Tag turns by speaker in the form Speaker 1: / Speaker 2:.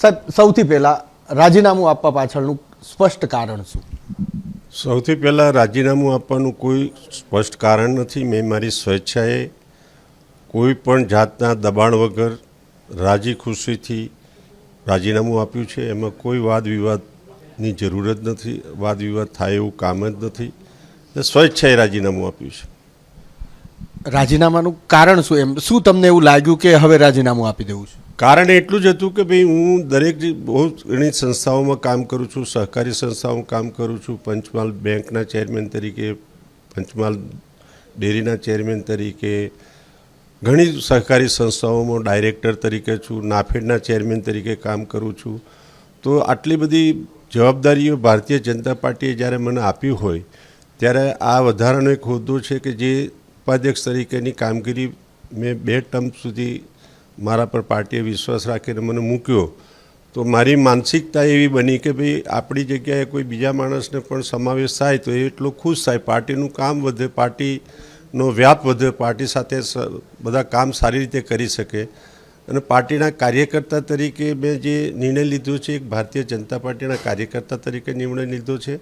Speaker 1: સાહેબ, સૌથી પહેલાં રાજીનામું આપવા પાછળનું સ્પષ્ટ કારણ શું?
Speaker 2: સૌથી પહેલાં રાજીનામું આપવાનું કોઈ સ્પષ્ટ કારણ નથી. મેં મારી સ્વેચ્છાએ કોઈ પણ જાતના દબાણ વગર રાજી ખુશીથી રાજીનામું આપ્યું છે. એમાં કોઈ વાદ વિવાદની જરૂર જ નથી, વાદ વિવાદ થાય એવું કામ જ નથી. સ્વેચ્છાએ રાજીનામું આપ્યું છે.
Speaker 1: રાજીનામાનું કારણ શું? એમ શું તમને એવું લાગ્યું કે હવે રાજીનામું આપી દેવું છે?
Speaker 2: કારણ એટલું જ હતું કે ભાઈ હું દરેક બહુ ઘણી સંસ્થાઓમાં કામ કરું છું, સહકારી સંસ્થાઓમાં કામ કરું છું, પંચમહાલ બેંકના ચેરમેન તરીકે, પંચમહાલ ડેરીના ચેરમેન તરીકે, ઘણી સહકારી સંસ્થાઓમાં ડાયરેક્ટર તરીકે છું, નાફેડના ચેરમેન તરીકે કામ કરું છું. તો આટલી બધી જવાબદારીઓ ભારતીય જનતા પાર્ટીએ જ્યારે મને આપી હોય ત્યારે આ વધારાનો એક હોદ્દો છે કે જે ઉપાધ્યક્ષ તરીકેની કામગીરી મેં 2 ટર્મ સુધી મારા પર પાર્ટીએ વિશ્વાસ રાખીને મને મૂક્યો. તો મારી માનસિકતા એવી બની કે ભાઈ આપણી જગ્યાએ કોઈ બીજા માણસને પણ સમાવેશ થાય તો એ એટલો ખુશ થાય, પાર્ટીનું કામ વધે, પાર્ટીનો વ્યાપ વધે, પાર્ટી સાથે બધા કામ સારી રીતે કરી શકે. અને પાર્ટીના કાર્યકર્તા તરીકે મેં જે નિર્ણય લીધો છે, એક ભારતીય જનતા પાર્ટીના કાર્યકર્તા તરીકે નિર્ણય લીધો છે.